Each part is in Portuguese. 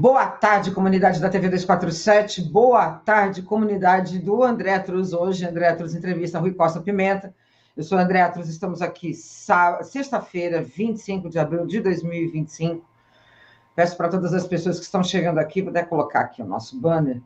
Boa tarde, comunidade da TV 247. Boa tarde, comunidade do André Truz. Hoje, André Truz entrevista Rui Costa Pimenta. Eu sou André Truz, estamos aqui sexta-feira, 25 de abril de 2025. Peço para todas as pessoas que estão chegando aqui, puder colocar aqui o nosso banner,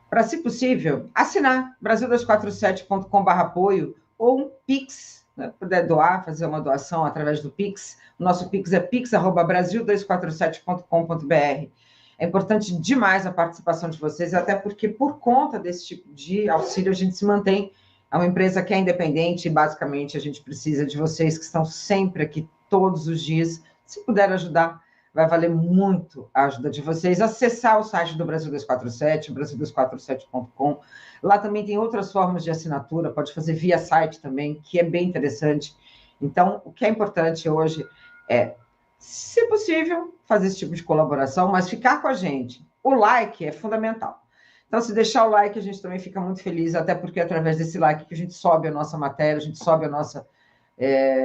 para, se possível, assinar brasil247.com/apoio ou um Pix, né? Puder doar, fazer uma doação através do Pix. O nosso Pix é pix@brasil247.com.br. É importante demais a participação de vocês, até porque, por conta desse tipo de auxílio, a gente se mantém. É uma empresa que é independente e, basicamente, a gente precisa de vocês que estão sempre aqui, todos os dias. Se puder ajudar, vai valer muito a ajuda de vocês. Acessar o site do Brasil 247, brasil247.com. Lá também tem outras formas de assinatura, pode fazer via site também, que é bem interessante. Então, o que é importante hoje é, se possível, fazer esse tipo de colaboração, mas ficar com a gente. O like é fundamental. Então, se deixar o like, a gente também fica muito feliz, até porque é através desse like que a gente sobe a nossa matéria, a gente sobe a nossa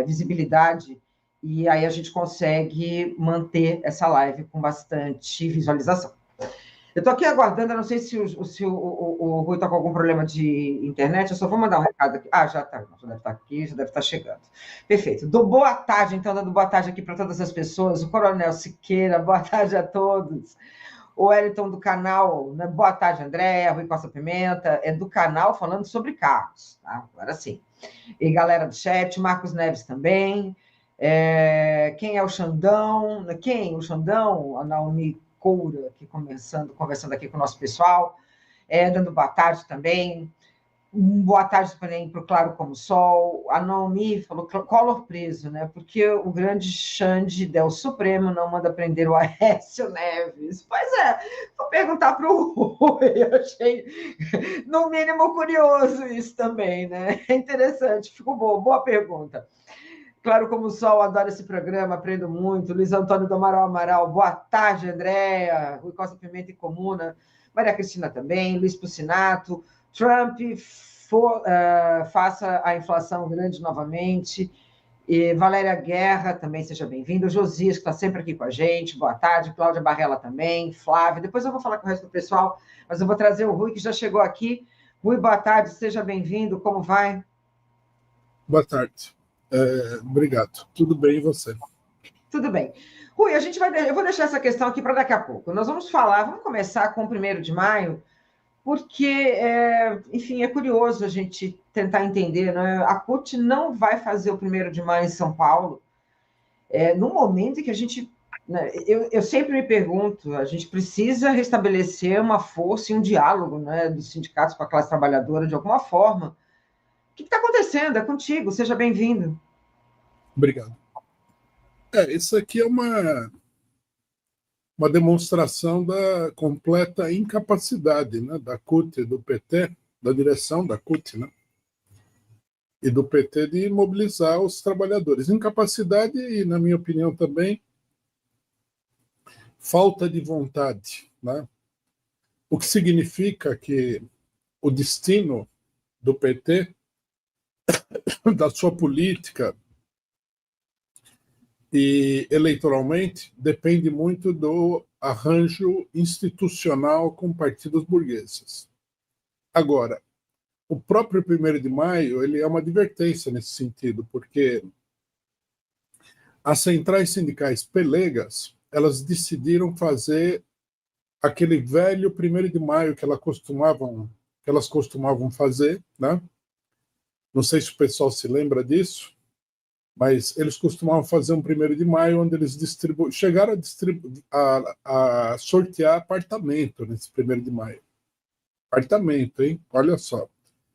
visibilidade, e aí a gente consegue manter essa live com bastante visualização. Eu estou aqui aguardando, eu não sei se o Rui está com algum problema de internet, eu só vou mandar um recado aqui. Ah, já está, já deve estar aqui, já deve estar chegando. Perfeito. Dou boa tarde, então, dando boa tarde aqui para todas as pessoas. O Coronel Siqueira, boa tarde a todos. O Wellington do canal, né? Boa tarde, Andréa, Rui Costa Pimenta, é do canal falando sobre carros, tá? Agora sim. E galera do chat, Marcos Neves também. Quem é o Xandão? Quem? O Xandão? A Naomi Coura, aqui conversando aqui com o nosso pessoal, dando boa tarde também. Boa tarde também para o Claro Como o Sol. A Naomi falou Collor preso, né? Porque o grande Xande Del Supremo não manda prender o Aécio Neves. Pois é, vou perguntar para o Rui, eu achei no mínimo curioso isso também, né? É interessante, ficou boa pergunta. Claro Como o Sol, adoro esse programa, aprendo muito. Luiz Antônio do Amaral, boa tarde, Andréa. Rui Costa Pimenta e Comuna. Maria Cristina também. Luiz Pucinato. Trump faça a inflação grande novamente. E Valéria Guerra, também seja bem-vinda. O Josias, que está sempre aqui com a gente. Boa tarde. Cláudia Barrela também. Flávia. Depois eu vou falar com o resto do pessoal, mas eu vou trazer o Rui, que já chegou aqui. Rui, boa tarde. Seja bem-vindo. Como vai? Boa tarde. Obrigado. Tudo bem, e você? Tudo bem. Rui, eu vou deixar essa questão aqui para daqui a pouco. Nós vamos começar com o 1º de maio, porque, enfim, é curioso a gente tentar entender, né? A CUT não vai fazer o 1º de maio em São Paulo, no momento em que a gente... Né, eu sempre me pergunto, a gente precisa restabelecer uma força e um diálogo, né, dos sindicatos com a classe trabalhadora de alguma forma. O que está acontecendo? É contigo, seja bem-vindo. Obrigado. Isso aqui é uma demonstração da completa incapacidade, né, da CUT e do PT, da direção da CUT, né, e do PT de mobilizar os trabalhadores. Incapacidade e, na minha opinião, também falta de vontade, né? O que significa que o destino do PT, da sua política, e eleitoralmente depende muito do arranjo institucional com partidos burgueses. Agora, o próprio 1º de maio ele é uma advertência nesse sentido, porque as centrais sindicais pelegas elas decidiram fazer aquele velho 1º de maio que elas costumavam fazer, né? Não sei se o pessoal se lembra disso, mas eles costumavam fazer um 1º de maio onde eles chegaram a sortear apartamento nesse 1º de maio. Apartamento, hein? Olha só.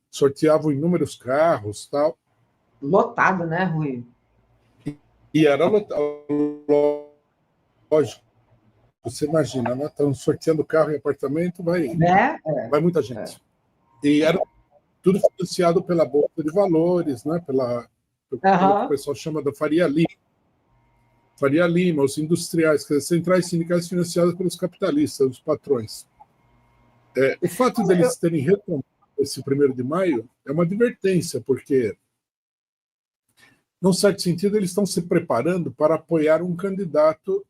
Sorteavam inúmeros carros e tal. Lotado, né, Rui? E era lógico. Você imagina, né? Estão sorteando carro e apartamento, vai muita gente. E era tudo financiado pela Bolsa de Valores, né? Pelo que o pessoal chama da Faria Lima, os industriais, que centrais sindicais financiadas pelos capitalistas, os patrões. O fato deles terem retomado esse 1º de maio é uma advertência, porque, num certo sentido, eles estão se preparando para apoiar um candidato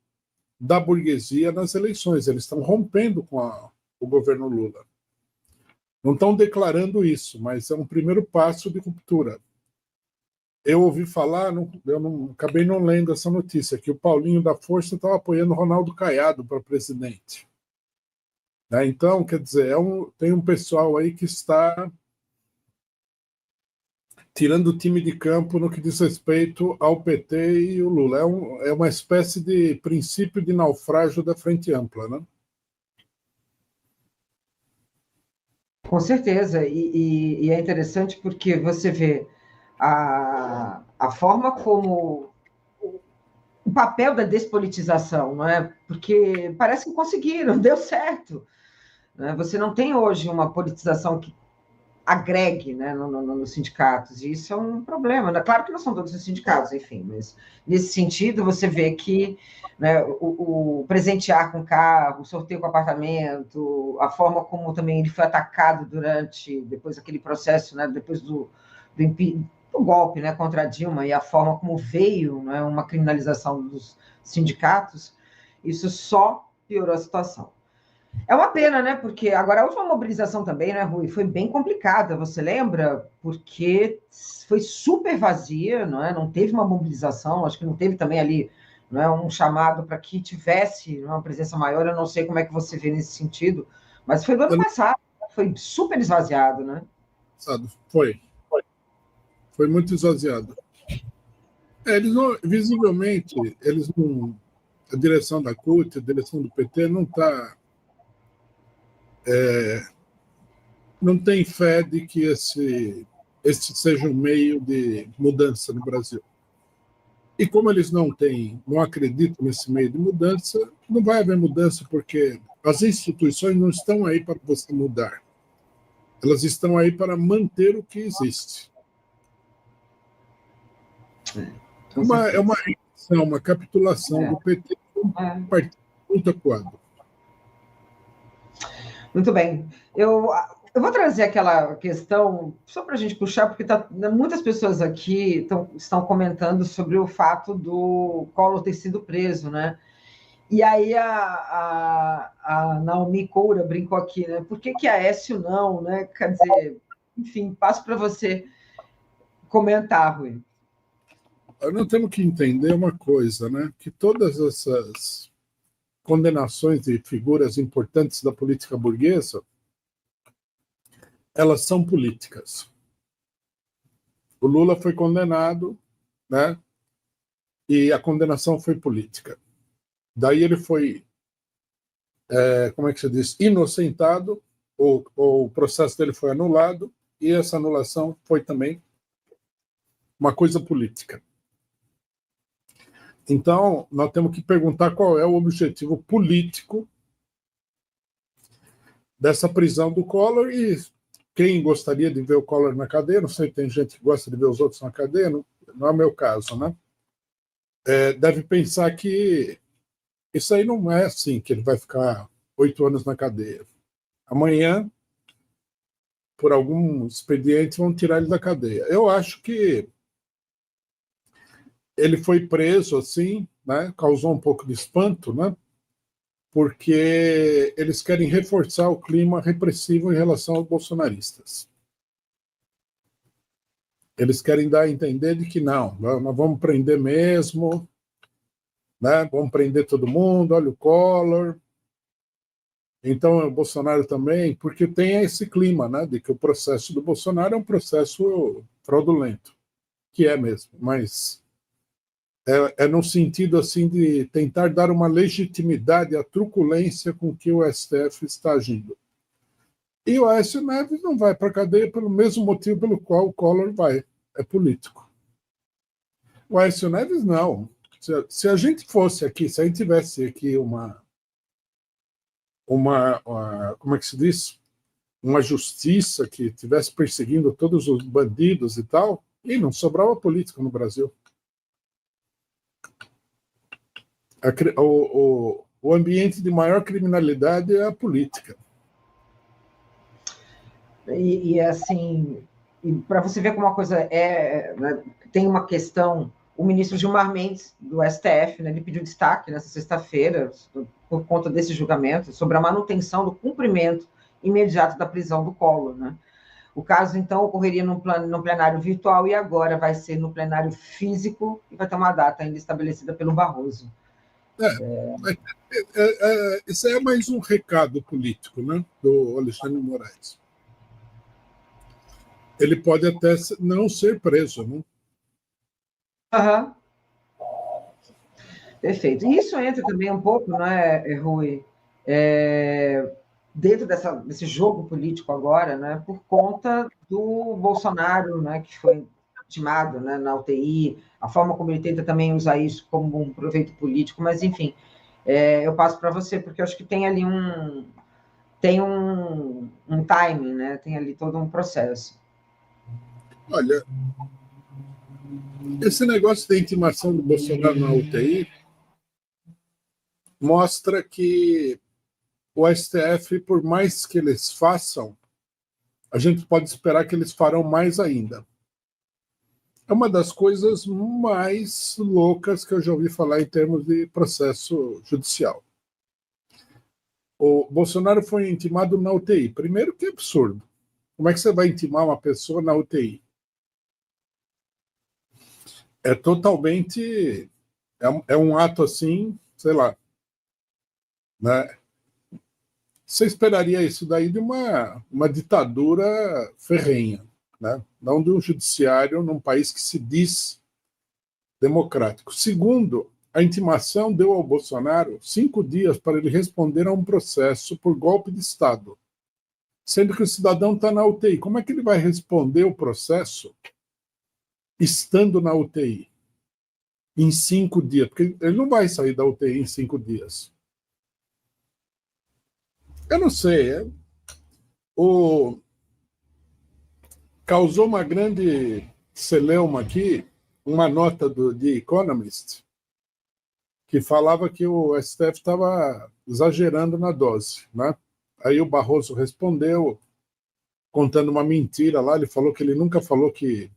da burguesia nas eleições. Eles estão rompendo com o governo Lula. Não estão declarando isso, mas é um primeiro passo de ruptura. Eu ouvi falar, acabei não lendo essa notícia, que o Paulinho da Força estava apoiando o Ronaldo Caiado para presidente. Né? Então, quer dizer, tem um pessoal aí que está tirando o time de campo no que diz respeito ao PT e o Lula. É uma espécie de princípio de naufrágio da Frente Ampla, né? Com certeza, e é interessante porque você vê a forma como o papel da despolitização, não é? Porque parece que conseguiram, deu certo. Né? Você não tem hoje uma politização que agregue, né, nos sindicatos, e isso é um problema. Né? Claro que não são todos os sindicatos, enfim, mas nesse sentido você vê que, né, o presentear com carro, o sorteio com apartamento, a forma como também ele foi atacado depois daquele processo, né, depois do golpe, né, contra a Dilma, e a forma como veio, né, uma criminalização dos sindicatos, isso só piorou a situação. É uma pena, né? Porque agora a última mobilização também, né, Rui, foi bem complicada, você lembra? Porque foi super vazia, não é? Não teve uma mobilização, acho que não teve também ali, não é, um chamado para que tivesse uma presença maior, eu não sei como é que você vê nesse sentido, mas foi do ano passado, foi super esvaziado, né? Foi muito esvaziado. Eles não, visivelmente, eles não, a direção da CUT, a direção do PT não está não tem fé de que esse seja um meio de mudança no Brasil. E como eles não acreditam nesse meio de mudança, não vai haver mudança, porque as instituições não estão aí para você mudar. Elas estão aí para manter o que existe. É uma reação, uma capitulação do PT, um partido muito acuado. Muito bem. Eu vou trazer aquela questão, só para a gente puxar, porque muitas pessoas aqui estão comentando sobre o fato do Collor ter sido preso, né? E aí a Naomi Coura brincou aqui, né? Por que Aécio não, né? Quer dizer, enfim, passo para você comentar, Rui. Nós temos que entender uma coisa, né? Que todas essas condenações de figuras importantes da política burguesa, elas são políticas. O Lula foi condenado, né? E a condenação foi política. Daí ele foi, como é que se diz, inocentado, o processo dele foi anulado, e essa anulação foi também uma coisa política. Então, nós temos que perguntar qual é o objetivo político dessa prisão do Collor, e quem gostaria de ver o Collor na cadeia, não sei, tem gente que gosta de ver os outros na cadeia, não é o meu caso, né? Deve pensar que isso aí não é assim, que ele vai ficar 8 anos na cadeia. Amanhã, por algum expediente, vão tirar ele da cadeia. Eu acho que ele foi preso assim, né? Causou um pouco de espanto, né? Porque eles querem reforçar o clima repressivo em relação aos bolsonaristas. Eles querem dar a entender de que não, nós vamos prender mesmo, né? Vamos prender todo mundo, olha o Collor. Então, o Bolsonaro também, porque tem esse clima, né, de que o processo do Bolsonaro é um processo fraudulento, que é mesmo, mas é no sentido assim de tentar dar uma legitimidade à truculência com que o STF está agindo. E o Aécio Neves não vai para a cadeia pelo mesmo motivo pelo qual o Collor vai, é político. O Aécio Neves não. Se a gente fosse aqui, se a gente tivesse aqui uma como é que se diz? Uma justiça que estivesse perseguindo todos os bandidos e tal, e não sobrava política no Brasil. O ambiente de maior criminalidade é a política. E assim, para você ver como uma coisa né, tem uma questão, o ministro Gilmar Mendes, do STF, né, ele pediu destaque nessa sexta-feira, por conta desse julgamento, sobre a manutenção do cumprimento imediato da prisão do Collor, né? O caso, então, ocorreria num plenário virtual e agora vai ser no plenário físico e vai ter uma data ainda estabelecida pelo Barroso. Isso é mais um recado político, né, do Alexandre de Moraes. Ele pode até não ser preso, né? Uhum. Perfeito. E isso entra também um pouco, né, Rui, dentro desse jogo político agora, né, por conta do Bolsonaro, né, que foi intimado, né, na UTI, a forma como ele tenta também usar isso como um proveito político, mas, enfim, eu passo para você, porque eu acho que tem ali um timing, né, tem ali todo um processo. Olha, esse negócio da intimação do Bolsonaro na UTI mostra que o STF, por mais que eles façam, a gente pode esperar que eles farão mais ainda. É uma das coisas mais loucas que eu já ouvi falar em termos de processo judicial. O Bolsonaro foi intimado na UTI. Primeiro, que absurdo. Como é que você vai intimar uma pessoa na UTI? É totalmente... É um ato assim, sei lá, né? Você esperaria isso daí de uma ditadura ferrenha, né? Não de um judiciário num país que se diz democrático. Segundo, a intimação deu ao Bolsonaro 5 dias para ele responder a um processo por golpe de Estado, sendo que o cidadão está na UTI. Como é que ele vai responder o processo estando na UTI em 5 dias? Porque ele não vai sair da UTI em 5 dias. Eu não sei. Causou uma grande celeuma aqui, uma nota do The Economist, que falava que o STF estava exagerando na dose, né? Aí o Barroso respondeu, contando uma mentira lá, ele falou que ele nunca falou que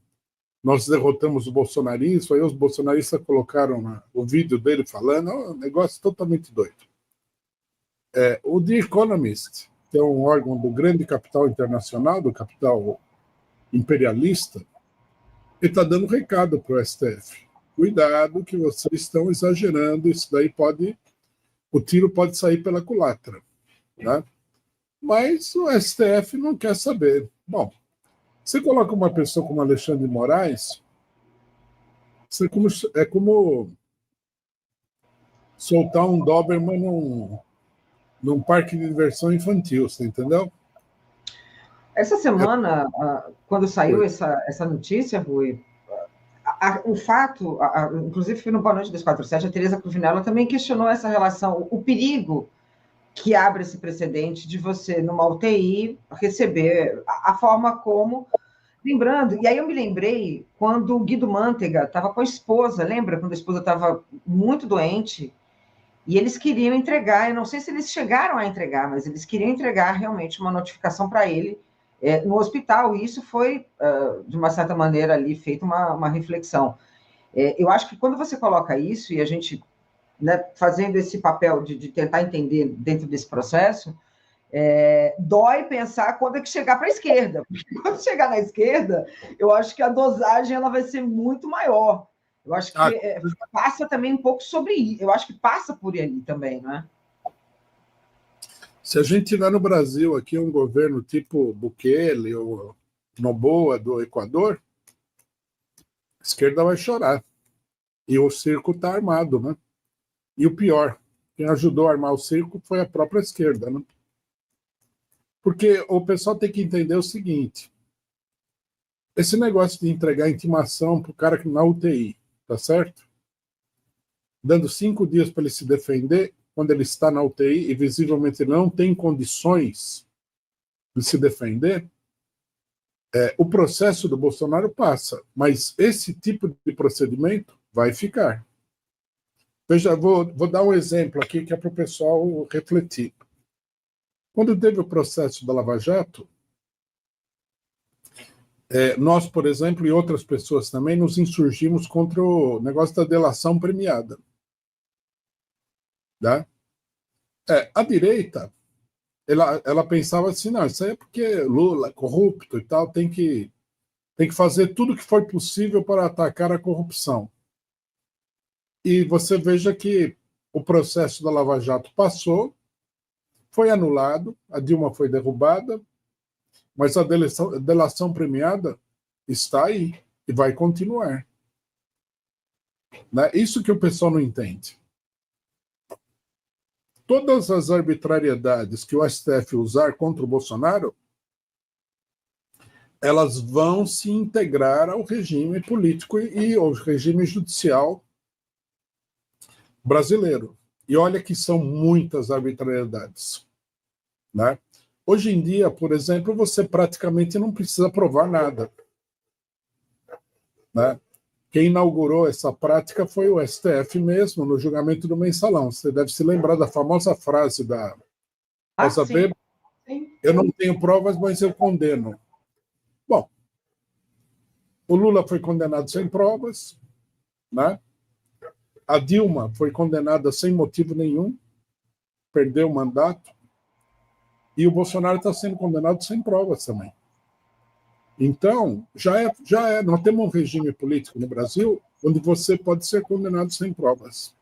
nós derrotamos o bolsonarismo, aí os bolsonaristas colocaram o vídeo dele falando, um negócio totalmente doido. O The Economist, que é um órgão do grande capital internacional, do capital imperialista, ele está dando recado para o STF. Cuidado que vocês estão exagerando, isso daí o tiro pode sair pela culatra, né? Mas o STF não quer saber. Bom, você coloca uma pessoa como Alexandre de Moraes, é como soltar um Doberman num parque de diversão infantil, você entendeu? Essa semana, quando saiu essa notícia, Rui, o fato, inclusive foi no Boa Noite 247, a Tereza Cruvinella também questionou essa relação, o perigo que abre esse precedente de você, numa UTI, receber a forma como... Lembrando, e aí eu me lembrei quando o Guido Mantega estava com a esposa, lembra? Quando a esposa estava muito doente, e eles queriam entregar, eu não sei se eles chegaram a entregar, mas eles queriam entregar realmente uma notificação para ele no hospital, e isso foi, de uma certa maneira, ali feita uma reflexão. Eu acho que quando você coloca isso, e a gente, né, fazendo esse papel de tentar entender dentro desse processo, dói pensar quando é que chegar para a esquerda, porque quando chegar na esquerda, eu acho que a dosagem ela vai ser muito maior. Eu acho que passa também um pouco sobre isso, eu acho que passa por ali também, não é? Se a gente tiver no Brasil aqui um governo tipo Bukele ou Noboa do Equador, a esquerda vai chorar. E o circo está armado, né? E o pior, quem ajudou a armar o circo foi a própria esquerda, né? Porque o pessoal tem que entender o seguinte, esse negócio de entregar intimação para o cara na UTI, tá certo? Dando 5 dias para ele se defender, quando ele está na UTI e visivelmente não tem condições de se defender, o processo do Bolsonaro passa, mas esse tipo de procedimento vai ficar. Veja, vou dar um exemplo aqui que é para o pessoal refletir. Quando teve o processo da Lava Jato, Nós, por exemplo, e outras pessoas também, nos insurgimos contra o negócio da delação premiada. Né? A direita, ela pensava assim, não, isso aí é porque Lula é corrupto e tal, tem que fazer tudo o que foi possível para atacar a corrupção. E você veja que o processo da Lava Jato passou, foi anulado, a Dilma foi derrubada, mas a delação premiada está aí e vai continuar. Né? Isso que o pessoal não entende. Todas as arbitrariedades que o STF usar contra o Bolsonaro, elas vão se integrar ao regime político e ao regime judicial brasileiro. E olha que são muitas arbitrariedades. Né? Hoje em dia, por exemplo, você praticamente não precisa provar nada. Né? Quem inaugurou essa prática foi o STF mesmo, no julgamento do Mensalão. Você deve se lembrar da famosa frase da Rosa Weber: eu não tenho provas, mas eu condeno. Bom, o Lula foi condenado sem provas, né? A Dilma foi condenada sem motivo nenhum, perdeu o mandato, e o Bolsonaro está sendo condenado sem provas também. Então, nós temos um regime político no Brasil onde você pode ser condenado sem provas.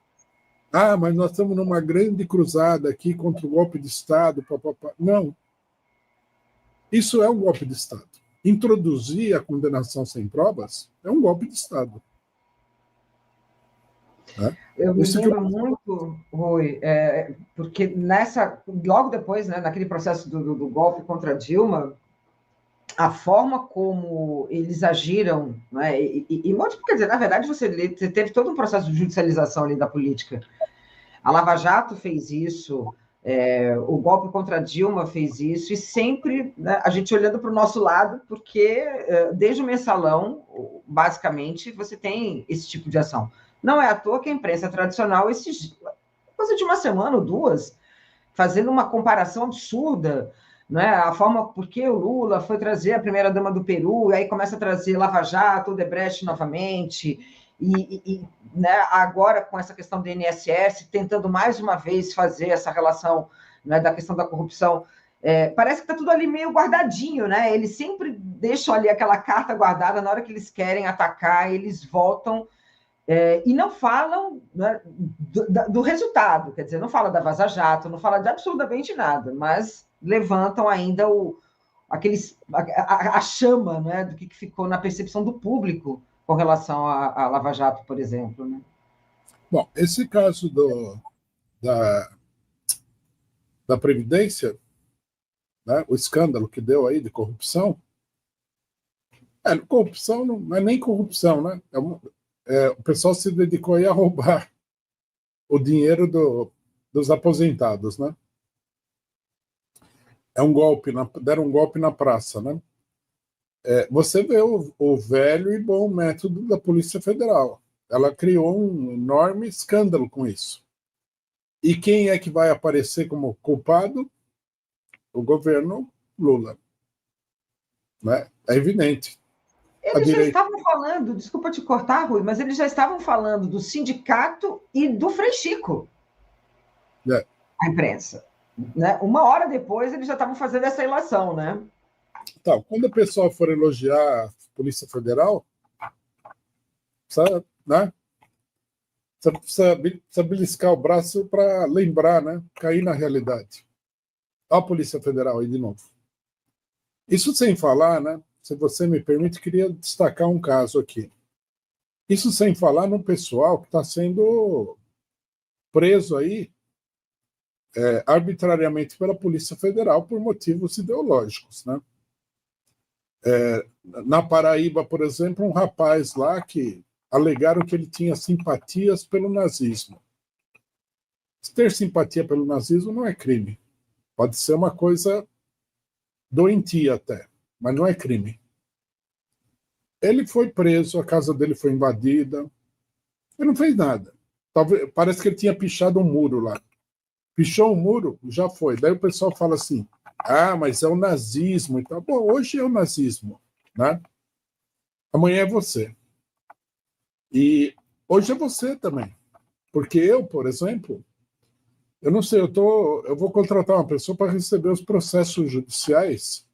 Ah, mas nós estamos numa grande cruzada aqui contra o golpe de Estado. Papapá. Não. Isso é um golpe de Estado. Introduzir a condenação sem provas é um golpe de Estado. Eu me lembro muito, Rui, porque logo depois, né, naquele processo do golpe contra Dilma, a forma como eles agiram, né, quer dizer, na verdade, você teve todo um processo de judicialização ali da política. A Lava Jato fez isso, o golpe contra Dilma fez isso, e sempre, né, a gente olhando para o nosso lado, porque desde o Mensalão, basicamente, você tem esse tipo de ação. Não é à toa que a imprensa tradicional, coisa de uma semana ou duas, fazendo uma comparação absurda, né? A forma porque o Lula foi trazer a primeira-dama do Peru, e aí começa a trazer Lava Jato, Odebrecht novamente, né, agora com essa questão do INSS, tentando mais uma vez fazer essa relação, né, da questão da corrupção. Parece que está tudo ali meio guardadinho, né? Eles sempre deixam ali aquela carta guardada, na hora que eles querem atacar, eles voltam e não falam, né, do resultado, quer dizer, não fala da Vaza Jato, não fala de absolutamente nada, mas levantam ainda a chama, né, do que ficou na percepção do público com relação à Lava Jato, por exemplo. Né? Bom, esse caso da Previdência, né, o escândalo que deu aí de corrupção, corrupção não é nem corrupção, né? O pessoal se dedicou aí a roubar o dinheiro dos aposentados, né? Deram um golpe na praça, né? Você vê o velho e bom método da Polícia Federal. Ela criou um enorme escândalo com isso. E quem é que vai aparecer como culpado? O governo Lula. Né? É evidente. Eles já estavam falando, desculpa te cortar, Rui, mas eles já estavam falando do sindicato e do Frei Chico. A imprensa. Né? Uma hora depois, eles já estavam fazendo essa ilação, né? Então, quando o pessoal for elogiar a Polícia Federal, precisa beliscar o braço para lembrar, né? Cair na realidade. Olha a Polícia Federal aí de novo. Isso sem falar, né? Se você me permite, queria destacar um caso aqui. Isso sem falar no pessoal que está sendo preso aí arbitrariamente pela Polícia Federal por motivos ideológicos, né? Na Paraíba, por exemplo, um rapaz lá que alegaram que ele tinha simpatias pelo nazismo. Ter simpatia pelo nazismo não é crime. Pode ser uma coisa doentia até, mas não é crime. Ele foi preso, a casa dele foi invadida. Ele não fez nada. Parece que ele tinha pichado um muro lá. Pichou um muro, já foi. Daí o pessoal fala assim, mas é o nazismo e tal. Bom, hoje é o nazismo, né? Amanhã é você. E hoje é você também. Porque eu, por exemplo, eu não sei, eu vou contratar uma pessoa para receber os processos judiciais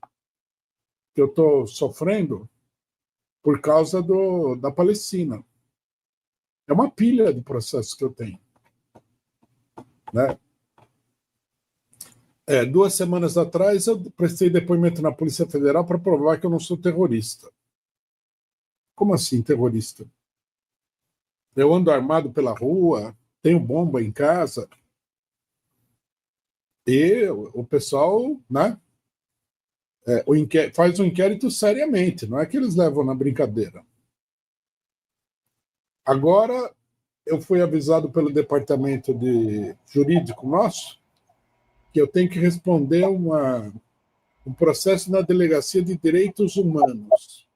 que eu estou sofrendo por causa da Palestina. É uma pilha de processos que eu tenho. Né? 2 semanas atrás, eu prestei depoimento na Polícia Federal para provar que eu não sou terrorista. Como assim, terrorista? Eu ando armado pela rua, tenho bomba em casa, e o pessoal, né, faz um inquérito seriamente, não é que eles levam na brincadeira. Agora, eu fui avisado pelo departamento jurídico nosso que eu tenho que responder um processo na Delegacia de Direitos Humanos.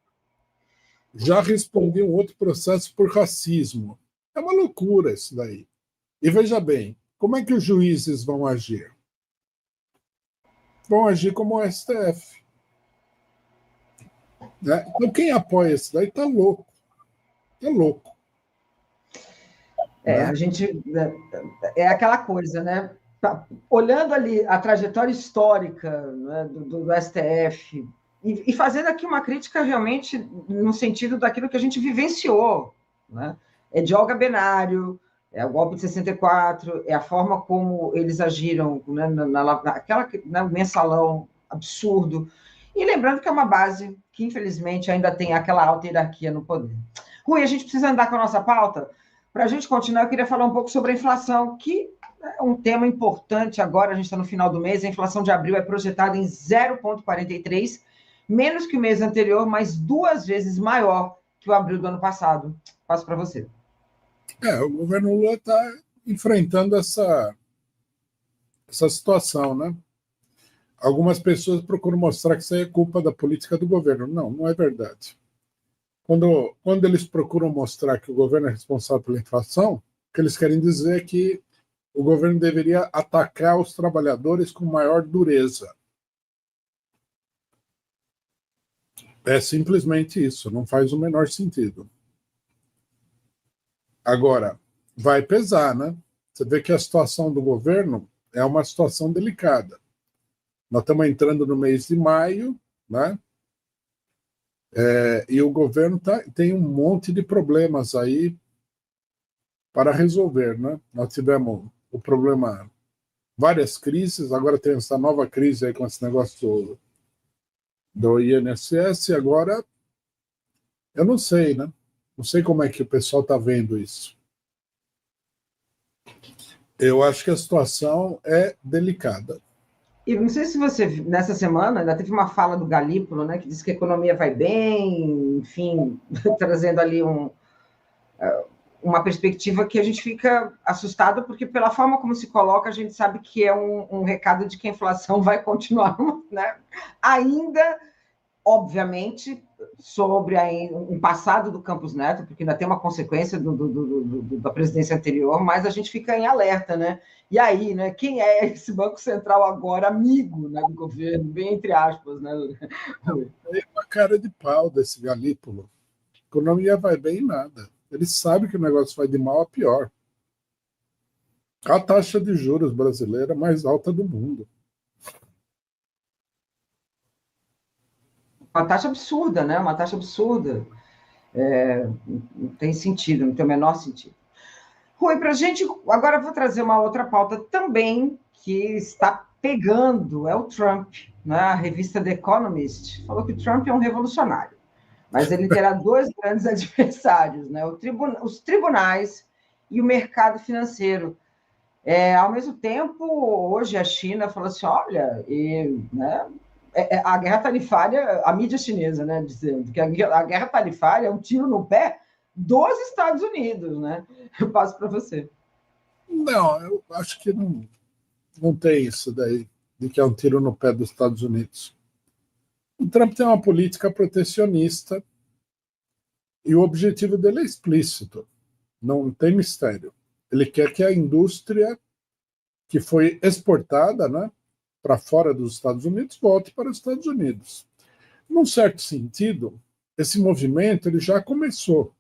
Já respondi um outro processo por racismo. É uma loucura isso daí. E veja bem, como é que os juízes vão agir? Vão agir como o STF. Né? Então, quem apoia isso daí está louco. É louco. A gente é aquela coisa, né? Olhando ali a trajetória histórica, né, do STF e fazendo aqui uma crítica realmente no sentido daquilo que a gente vivenciou, né? É de Olga Benário, é o golpe de 64, é a forma como eles agiram, né, naquela, né, mensalão absurdo. E lembrando que é uma base que, infelizmente, ainda tem aquela alta hierarquia no poder. Rui, a gente precisa andar com a nossa pauta. Para a gente continuar, eu queria falar um pouco sobre a inflação, que é um tema importante agora, a gente está no final do mês, a inflação de abril é projetada em 0,43, menos que o mês anterior, mas 2 vezes maior que o abril do ano passado. Passo para você. O governo Lula está enfrentando essa situação, né? Algumas pessoas procuram mostrar que isso aí é culpa da política do governo. Não, não é verdade. Quando eles procuram mostrar que o governo é responsável pela inflação, o que eles querem dizer é que o governo deveria atacar os trabalhadores com maior dureza. É simplesmente isso, não faz o menor sentido. Agora, vai pesar, né? Você vê que a situação do governo é uma situação delicada. Nós estamos entrando no mês de maio, né? E o governo tem um monte de problemas aí para resolver, né? Nós tivemos o problema, várias crises, agora tem essa nova crise aí com esse negócio do INSS, e agora eu não sei, né? Não sei como é que o pessoal está vendo isso. Eu acho que a situação é delicada. E não sei se você, nessa semana, ainda teve uma fala do Galípolo, né, que disse que a economia vai bem, enfim, trazendo ali uma perspectiva que a gente fica assustado, porque pela forma como se coloca, a gente sabe que é um recado de que a inflação vai continuar, né, ainda, obviamente, sobre um passado do Campos Neto, porque ainda tem uma consequência da presidência anterior, mas a gente fica em alerta, né? E aí, né? Quem é esse Banco Central agora, amigo, né, do governo, bem entre aspas, né? É uma cara de pau desse Galípolo. A economia vai bem em nada. Ele sabe que o negócio vai de mal a pior. A taxa de juros brasileira é mais alta do mundo. Uma taxa absurda, né? Uma taxa absurda. Não tem sentido, não tem o menor sentido. Rui, para a gente, agora eu vou trazer uma outra pauta também que está pegando, é o Trump, né? A revista The Economist falou que o Trump é um revolucionário, mas ele terá 2 grandes adversários, né? Os tribunais e o mercado financeiro. Ao mesmo tempo, hoje a China falou assim, olha, né, a guerra tarifária, a mídia chinesa, né, dizendo que a guerra tarifária é um tiro no pé dos Estados Unidos, né? Eu passo para você. Não, eu acho que não tem isso daí, de que é um tiro no pé dos Estados Unidos. O Trump tem uma política protecionista e o objetivo dele é explícito, não tem mistério. Ele quer que a indústria que foi exportada, né, para fora dos Estados Unidos volte para os Estados Unidos. Num certo sentido, esse movimento ele já começou,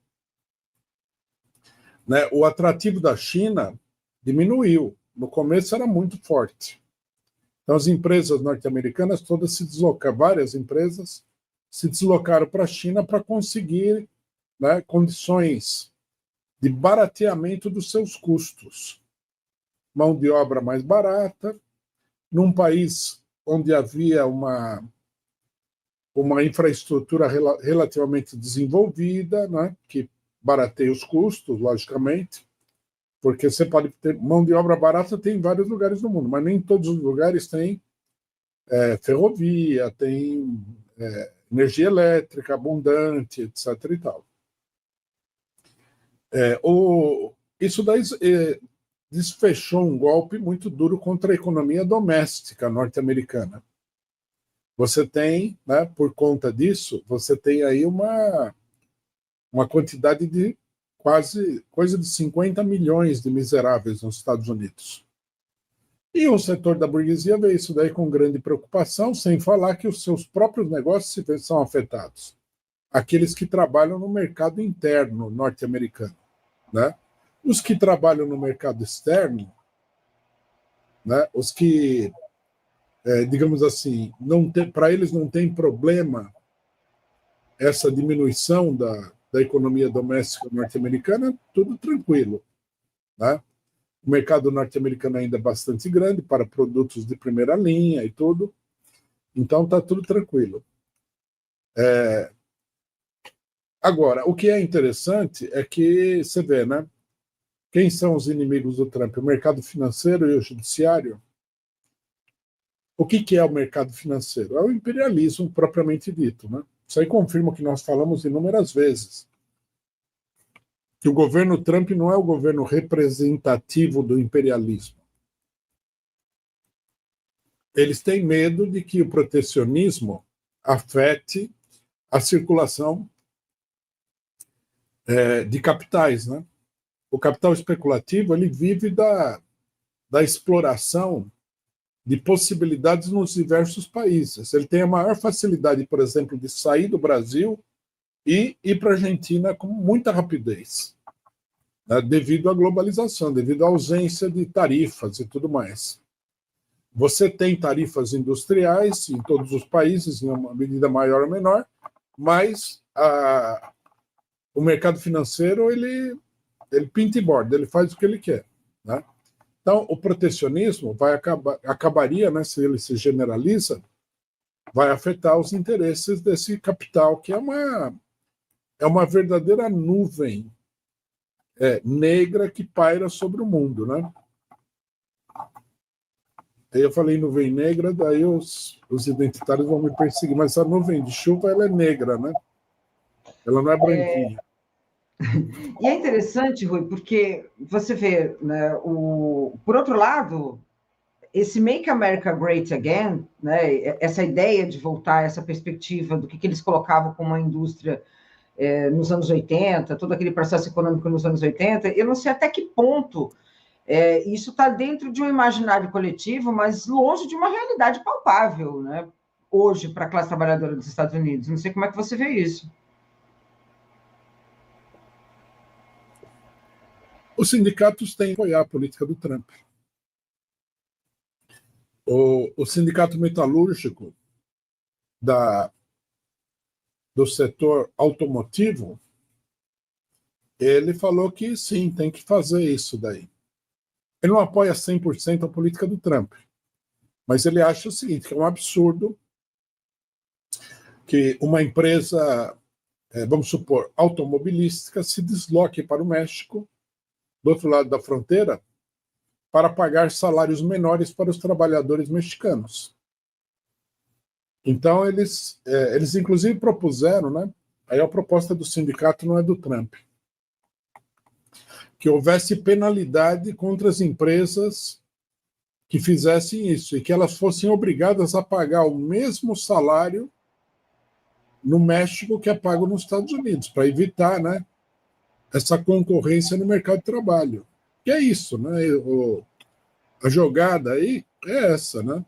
né? O atrativo da China diminuiu. No começo era muito forte. Então, as empresas norte-americanas todas se deslocaram, várias empresas se deslocaram para a China para conseguir, né, condições de barateamento dos seus custos. Mão de obra mais barata, num país onde havia uma infraestrutura relativamente desenvolvida, né, que barateia os custos, logicamente, porque você pode ter mão de obra barata tem em vários lugares do mundo, mas nem todos os lugares têm ferrovia, tem energia elétrica abundante, etc. e tal. Isso daí desfechou um golpe muito duro contra a economia doméstica norte-americana. Você tem, né, por conta disso, você tem aí uma quantidade de quase coisa de 50 milhões de miseráveis nos Estados Unidos. E o setor da burguesia vê isso daí com grande preocupação, sem falar que os seus próprios negócios são afetados. Aqueles que trabalham no mercado interno norte-americano, né? Os que trabalham no mercado externo, né? Os que, digamos assim, para eles não tem problema essa diminuição da economia doméstica norte-americana, tudo tranquilo, né? O mercado norte-americano ainda é bastante grande para produtos de primeira linha e tudo, então está tudo tranquilo. Agora, o que é interessante é que você vê, né? Quem são os inimigos do Trump? O mercado financeiro e o judiciário. O que é o mercado financeiro? É o imperialismo propriamente dito, né? Isso aí confirma o que nós falamos inúmeras vezes, que o governo Trump não é o governo representativo do imperialismo. Eles têm medo de que o protecionismo afete a circulação de capitais, né? O capital especulativo ele vive da exploração de possibilidades nos diversos países. Ele tem a maior facilidade, por exemplo, de sair do Brasil e ir para a Argentina com muita rapidez, né? Devido à globalização, devido à ausência de tarifas e tudo mais. Você tem tarifas industriais em todos os países, em uma medida maior ou menor, mas o mercado financeiro ele pinta e borda, ele faz o que ele quer, né? Então, o protecionismo acabaria, né, se ele se generaliza, vai afetar os interesses desse capital, que é uma verdadeira nuvem negra que paira sobre o mundo, né? Aí eu falei nuvem negra, daí os identitários vão me perseguir, mas essa nuvem de chuva ela é negra, né? Ela não é branquinha. E é interessante, Rui, porque você vê, né, por outro lado, esse Make America Great Again, né, essa ideia de voltar, essa perspectiva do que eles colocavam como uma indústria nos anos 80, todo aquele processo econômico nos anos 80, eu não sei até que ponto isso está dentro de um imaginário coletivo, mas longe de uma realidade palpável, né, hoje, para a classe trabalhadora dos Estados Unidos. Não sei como é que você vê isso. Os sindicatos têm que apoiar a política do Trump. O sindicato metalúrgico do setor automotivo, ele falou que sim, tem que fazer isso daí. Ele não apoia 100% a política do Trump, mas ele acha o seguinte, que é um absurdo que uma empresa, vamos supor, automobilística se desloque para o México, do outro lado da fronteira, para pagar salários menores para os trabalhadores mexicanos. Então, eles inclusive propuseram, né? Aí a proposta do sindicato não é do Trump, que houvesse penalidade contra as empresas que fizessem isso e que elas fossem obrigadas a pagar o mesmo salário no México que é pago nos Estados Unidos, para evitar, né, essa concorrência no mercado de trabalho. Que é isso, né? A jogada aí é essa, né?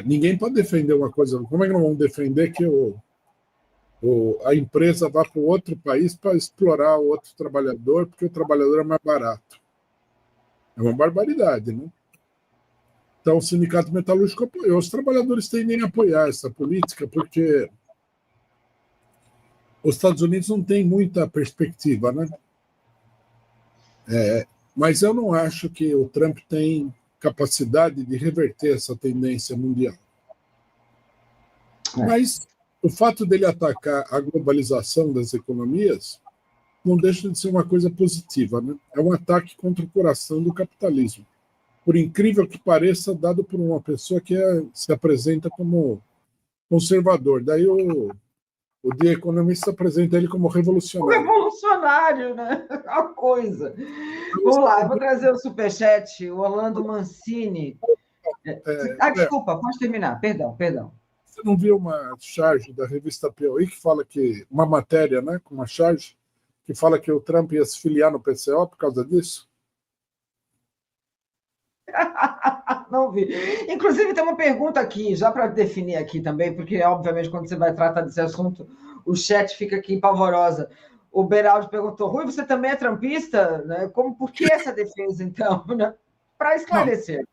Ninguém pode defender uma coisa. Como é que não vão defender que o a empresa vá para outro país para explorar o outro trabalhador, porque o trabalhador é mais barato. É uma barbaridade, né? Então, o Sindicato Metalúrgico apoiou. Os trabalhadores tendem a apoiar essa política, porque os Estados Unidos não têm muita perspectiva, né? Mas eu não acho que o Trump tem capacidade de reverter essa tendência mundial. Mas o fato dele atacar a globalização das economias não deixa de ser uma coisa positiva, né? É um ataque contra o coração do capitalismo. Por incrível que pareça, dado por uma pessoa que se apresenta como conservador. Daí o The Economist apresenta ele como revolucionário. Revolucionário, né? A coisa. Vamos lá, eu vou trazer o superchat, o Orlando Mancini. Desculpa, pode terminar. Perdão. Você não viu uma charge da revista Piauí que fala que, uma matéria, né, com uma charge, que fala que o Trump ia se filiar no PCO por causa disso? Não vi. Inclusive, tem uma pergunta aqui, já para definir aqui também, porque, obviamente, quando você vai tratar desse assunto, o chat fica aqui pavorosa. O Beraldo perguntou, Rui, você também é trampista? Né? Por que essa defesa, então? Né? Para esclarecer.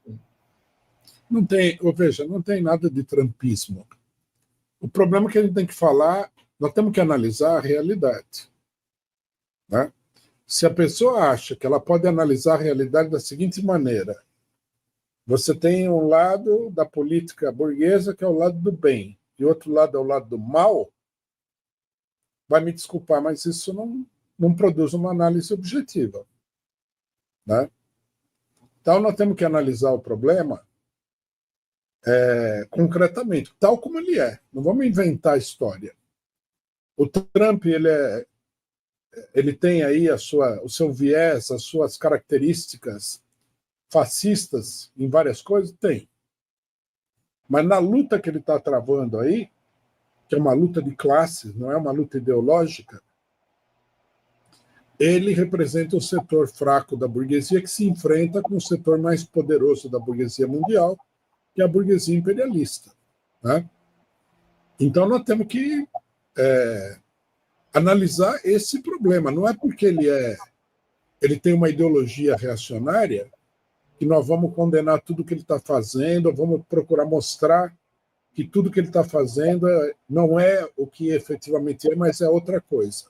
Não tem, veja, não tem nada de trumpismo. O problema é que a gente tem que falar, nós temos que analisar a realidade. Né? Se a pessoa acha que ela pode analisar a realidade da seguinte maneira: você tem um lado da política burguesa que é o lado do bem, e outro lado é o lado do mal, vai me desculpar, mas isso não produz uma análise objetiva. Né? Então, nós temos que analisar o problema concretamente, tal como ele é. Não vamos inventar a história. O Trump, ele tem aí o seu viés, as suas características fascistas em várias coisas? Tem. Mas na luta que ele está travando aí, que é uma luta de classes, não é uma luta ideológica, ele representa o setor fraco da burguesia que se enfrenta com o setor mais poderoso da burguesia mundial, que é a burguesia imperialista. Né? Então, nós temos que analisar esse problema. Não é porque ele tem uma ideologia reacionária que nós vamos condenar tudo que ele está fazendo, ou vamos procurar mostrar que tudo que ele está fazendo não é o que efetivamente é, mas é outra coisa.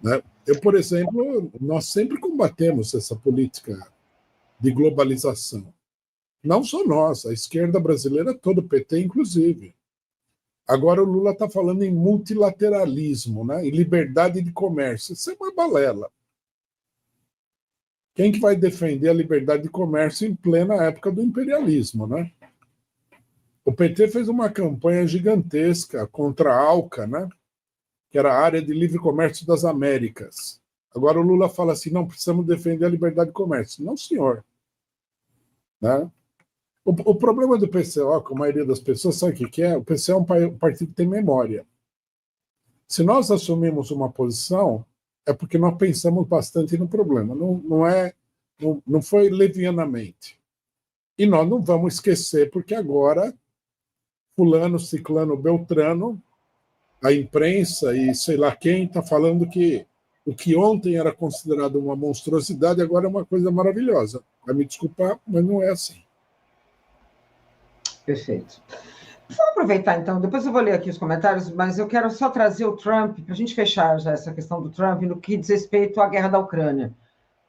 Né? Eu, por exemplo, nós sempre combatemos essa política de globalização. Não só nós, a esquerda brasileira toda, o PT inclusive. Agora o Lula está falando em multilateralismo, né? Em liberdade de comércio. Isso é uma balela. Quem que vai defender a liberdade de comércio em plena época do imperialismo, né? O PT fez uma campanha gigantesca contra a ALCA, né? Que era a Área de Livre Comércio das Américas. Agora o Lula fala assim, não, precisamos defender a liberdade de comércio. Não, senhor. Né? O problema do PCO, que a maioria das pessoas sabe o que é, o PCO é um partido que tem memória. Se nós assumimos uma posição, é porque nós pensamos bastante no problema. Não foi levianamente. E nós não vamos esquecer, porque agora fulano, ciclano, beltrano, a imprensa e sei lá quem está falando que o que ontem era considerado uma monstruosidade agora é uma coisa maravilhosa. Vai me desculpar, mas não é assim. Perfeito. Vamos aproveitar, então, depois eu vou ler aqui os comentários, mas eu quero só trazer o Trump, para a gente fechar já essa questão do Trump, no que diz respeito à guerra da Ucrânia.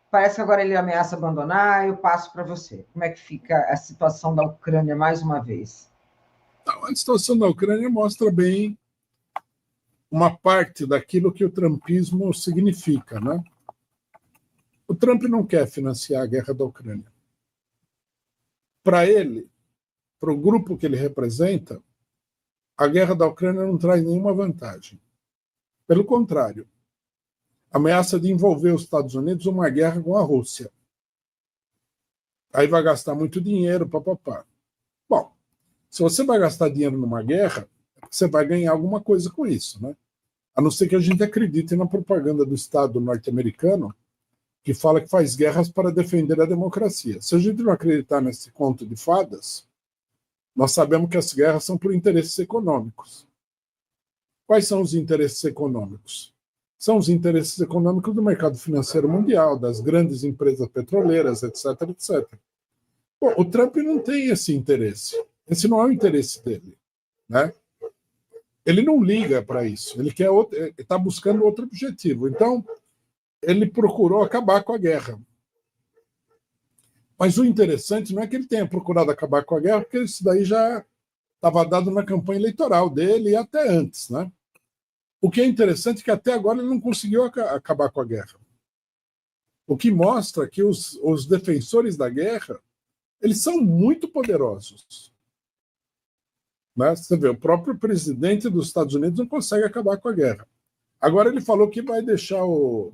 Parece que agora ele ameaça abandonar, eu passo para você. Como é que fica a situação da Ucrânia mais uma vez? A situação da Ucrânia mostra bem uma parte daquilo que o trumpismo significa, né? O Trump não quer financiar a guerra da Ucrânia. Para ele, para o grupo que ele representa, a guerra da Ucrânia não traz nenhuma vantagem. Pelo contrário, ameaça de envolver os Estados Unidos numa guerra com a Rússia. Aí vai gastar muito dinheiro, papapá. Bom, se você vai gastar dinheiro numa guerra, você vai ganhar alguma coisa com isso, né? A não ser que a gente acredite na propaganda do Estado norte-americano, que fala que faz guerras para defender a democracia. Se a gente não acreditar nesse conto de fadas, nós sabemos que as guerras são por interesses econômicos. Quais são os interesses econômicos? São os interesses econômicos do mercado financeiro mundial, das grandes empresas petroleiras, etc., etc. Bom, o Trump não tem esse interesse. Esse não é o interesse dele, né? Ele não liga para isso. Ele está buscando outro objetivo. Então, ele procurou acabar com a guerra. Mas o interessante não é que ele tenha procurado acabar com a guerra, porque isso daí já estava dado na campanha eleitoral dele e até antes, né? O que é interessante é que até agora ele não conseguiu acabar com a guerra. O que mostra que os defensores da guerra, eles são muito poderosos. Né? Você vê, o próprio presidente dos Estados Unidos não consegue acabar com a guerra. Agora ele falou que vai deixar o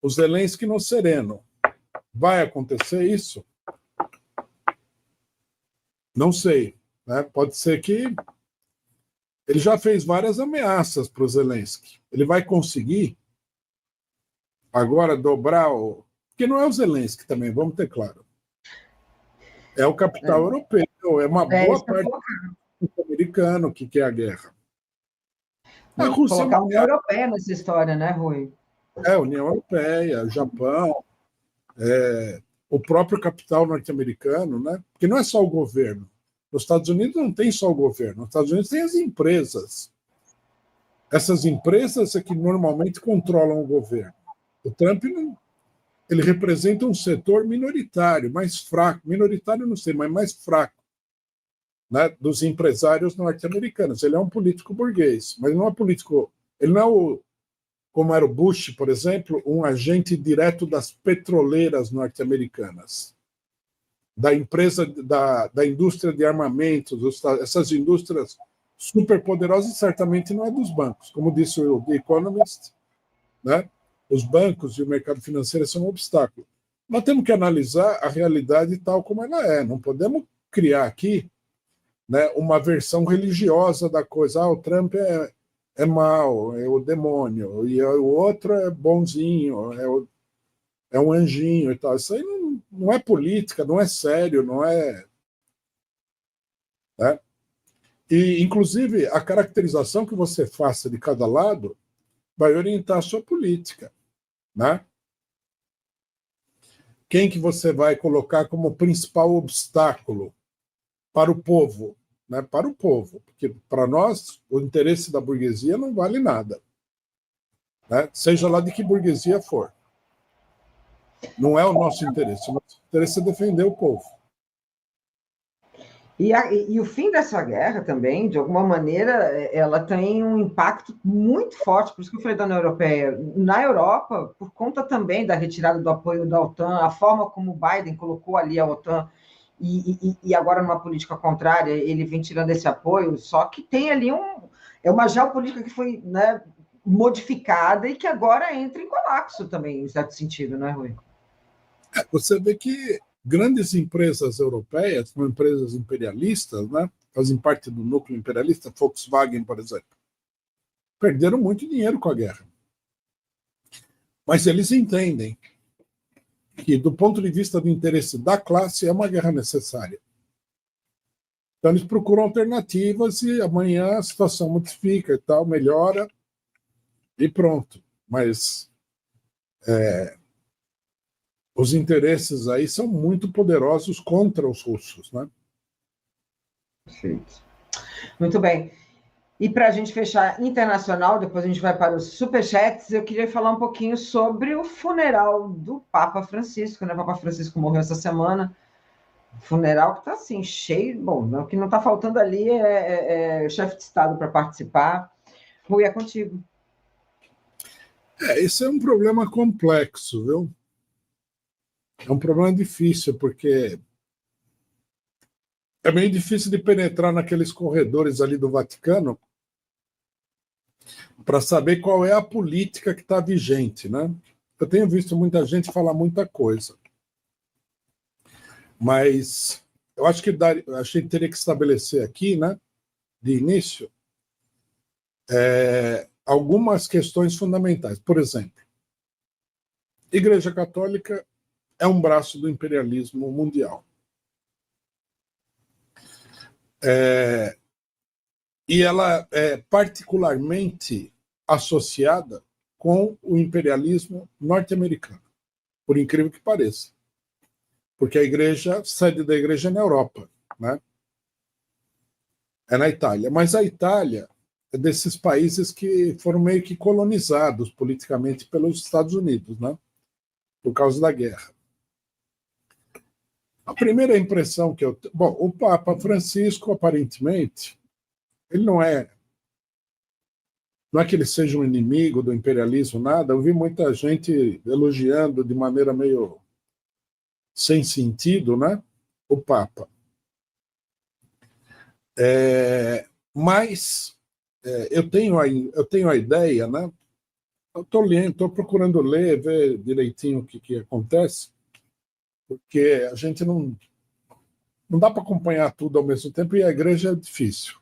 Zelensky no sereno. Vai acontecer isso? Não sei. Né? Pode ser que ele já fez várias ameaças para o Zelensky. Ele vai conseguir agora dobrar o... Porque não é o Zelensky também, vamos ter claro. É o capital europeu, é uma boa parte do americano que quer a guerra. A Rússia colocar a União Europeia nessa história, né, Rui? A União Europeia, Japão, o próprio capital norte-americano, né? Porque não é só o governo. Nos Estados Unidos não tem só o governo, nos Estados Unidos tem as empresas. Essas empresas é que normalmente controlam o governo. O Trump, ele representa um setor minoritário, mais fraco. Minoritário não sei, mas mais fraco, né, dos empresários norte-americanos. Ele é um político burguês, mas não é político... Ele não é, como era o Bush, por exemplo, um agente direto das petroleiras norte-americanas, da empresa, da indústria de armamentos, essas indústrias superpoderosas, certamente não é dos bancos. Como disse o The Economist, né? Os bancos e o mercado financeiro são um obstáculo. Nós temos que analisar a realidade tal como ela é. Não podemos criar aqui, né, uma versão religiosa da coisa. Ah, o Trump é mau, é o demônio, e o outro é bonzinho, é um anjinho e tal. Isso aí não é política, não é sério, não é... Né? E, inclusive, a caracterização que você faça de cada lado vai orientar a sua política. Né? Quem que você vai colocar como principal obstáculo para o povo? Né? Para o povo, porque para nós o interesse da burguesia não vale nada. Né? Seja lá de que burguesia for. Não é o nosso interesse. O nosso interesse é defender o povo. E o fim dessa guerra também, de alguma maneira, ela tem um impacto muito forte, por isso que eu falei da União Europeia. Na Europa, por conta também da retirada do apoio da OTAN, a forma como o Biden colocou ali a OTAN, e agora numa política contrária, ele vem tirando esse apoio, só que tem ali uma geopolítica que foi, né, modificada e que agora entra em colapso também, em certo sentido, não é, Rui? Você vê que grandes empresas europeias, são empresas imperialistas, né, fazem parte do núcleo imperialista, Volkswagen, por exemplo, perderam muito dinheiro com a guerra. Mas eles entendem que, do ponto de vista do interesse da classe, é uma guerra necessária. Então, eles procuram alternativas e amanhã a situação modifica e tal, melhora e pronto. Mas os interesses aí são muito poderosos contra os russos, né? Perfeito. Muito bem. E para a gente fechar internacional, depois a gente vai para os superchats, eu queria falar um pouquinho sobre o funeral do Papa Francisco, né? O Papa Francisco morreu essa semana. Funeral que está assim, cheio. Bom, o que não está faltando ali é chefe de Estado para participar. Rui, é contigo. Esse é um problema complexo, viu? É um problema difícil, porque é meio difícil de penetrar naqueles corredores ali do Vaticano para saber qual é a política que está vigente, né? Eu tenho visto muita gente falar muita coisa, mas eu acho que a gente teria que estabelecer aqui, né, de início, algumas questões fundamentais. Por exemplo, a Igreja Católica é um braço do imperialismo mundial. e ela é particularmente associada com o imperialismo norte-americano, por incrível que pareça. Porque a sede da igreja é na Europa, né? É na Itália. Mas a Itália é desses países que foram meio que colonizados politicamente pelos Estados Unidos, né? Por causa da guerra. A primeira impressão que eu... Bom, o Papa Francisco, aparentemente, ele não é que ele seja um inimigo do imperialismo, nada. Eu vi muita gente elogiando de maneira meio sem sentido, né? O Papa. Mas eu tenho a ideia, né? Eu estou lendo, estou procurando ler, ver direitinho o que acontece, porque a gente não dá para acompanhar tudo ao mesmo tempo e a igreja é difícil.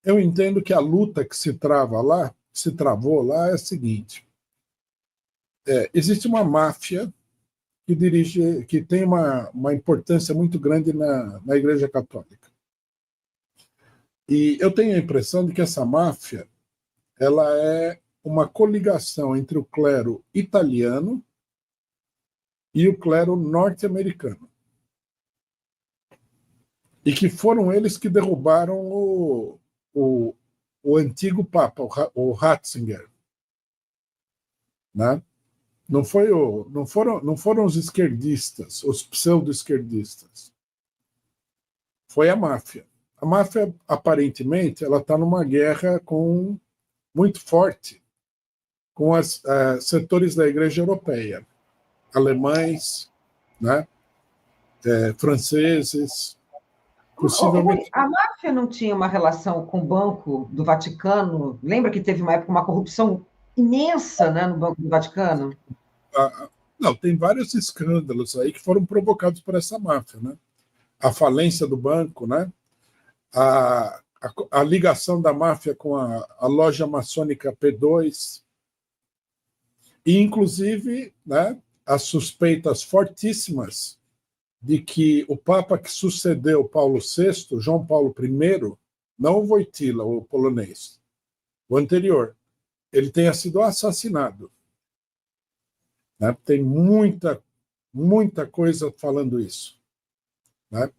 Eu entendo que a luta que se travou lá é a seguinte: existe uma máfia que tem uma importância muito grande na Igreja Católica. E eu tenho a impressão de que essa máfia ela é uma coligação entre o clero italiano e o clero norte-americano. E que foram eles que derrubaram o antigo Papa, o Ratzinger. Né? Não foram os esquerdistas, os pseudo-esquerdistas. Foi a máfia. A máfia, aparentemente, ela está numa guerra muito forte com os setores da Igreja Europeia, alemães, né? Franceses, possivelmente... A máfia não tinha uma relação com o Banco do Vaticano? Lembra que teve uma época uma corrupção imensa, né, no Banco do Vaticano? Não, tem vários escândalos aí que foram provocados por essa máfia, né? A falência do banco, né? A ligação da máfia com a loja maçônica P2, e inclusive, né, as suspeitas fortíssimas de que o Papa que sucedeu Paulo VI, João Paulo I, não o Wojtyła, o polonês, o anterior, ele tenha sido assassinado. Né? Tem muita coisa falando isso. Né?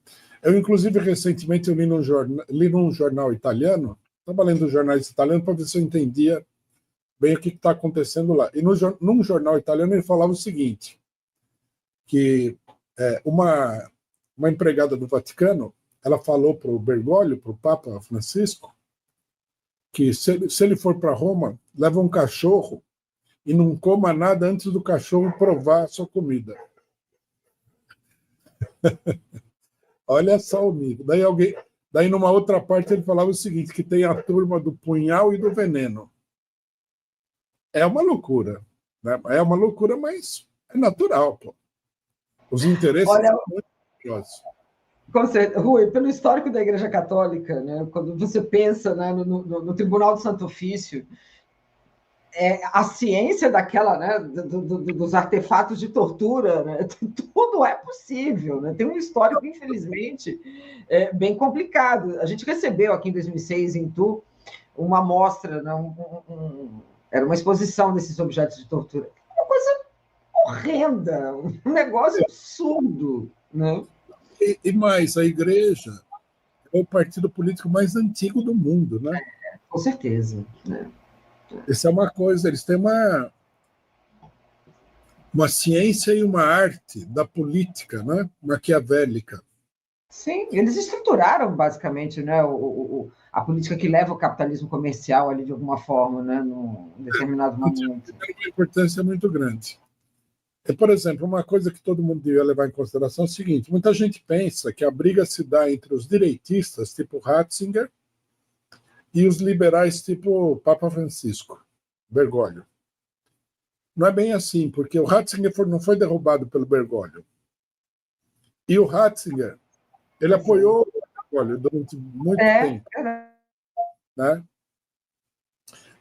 Eu, inclusive, recentemente eu li num jornal italiano, estava lendo jornais italianos para ver se eu entendia bem o que está acontecendo lá. E num jornal italiano ele falava o seguinte, que uma empregada do Vaticano, ela falou para o Bergoglio, para o Papa Francisco, que se ele for para Roma, leva um cachorro e não coma nada antes do cachorro provar a sua comida. Olha só o nível. Daí, numa outra parte, ele falava o seguinte, que tem a turma do punhal e do veneno. É uma loucura. Né? É uma loucura, mas é natural. Pô. Os interesses são muito curiosos. Rui, pelo histórico da Igreja Católica, né, quando você pensa, né, no Tribunal do Santo Ofício, a ciência daquela, né, dos artefatos de tortura, né, tudo é possível. Né? Tem um histórico, infelizmente, bem complicado. A gente recebeu aqui em 2006, em Tu, uma amostra, né, era uma exposição desses objetos de tortura. Uma coisa horrenda, um negócio absurdo. Né? E mais, a Igreja é o partido político mais antigo do mundo, né? Com certeza. Né? Isso é uma coisa, eles têm uma ciência e uma arte da política, né? Maquiavélica. Sim, eles estruturaram basicamente, né, a política que leva o capitalismo comercial ali de alguma forma, né, num determinado momento. Tem uma importância muito grande. Por exemplo, uma coisa que todo mundo devia levar em consideração é o seguinte: muita gente pensa que a briga se dá entre os direitistas, tipo Ratzinger, e os liberais, tipo Papa Francisco, Bergoglio. Não é bem assim, porque o Ratzinger não foi derrubado pelo Bergoglio. E o Ratzinger, ele apoiou o Bergoglio durante muito tempo. Né?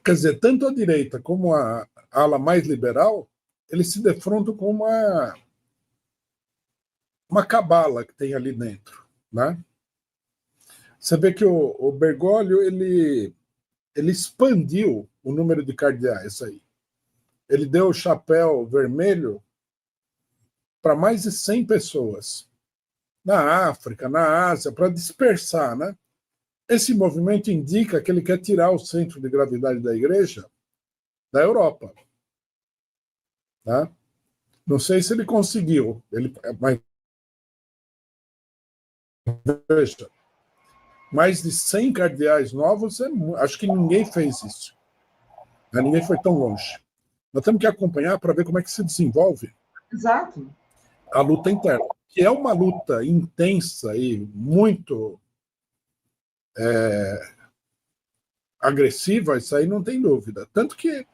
Quer dizer, tanto a direita como a ala mais liberal, eles se defrontam com uma cabala que tem ali dentro. Né? Você vê que o Bergoglio ele expandiu o número de cardeais aí. Ele deu o chapéu vermelho para mais de 100 pessoas, na África, na Ásia, para dispersar, né? Esse movimento indica que ele quer tirar o centro de gravidade da igreja da Europa. Tá? Não sei se ele conseguiu, mas veja, mais de 100 cardeais novos, acho que ninguém fez isso. Né? Ninguém foi tão longe. Nós temos que acompanhar para ver como é que se desenvolve Exato. a luta interna, que é uma luta intensa e muito agressiva, isso aí não tem dúvida. Tanto que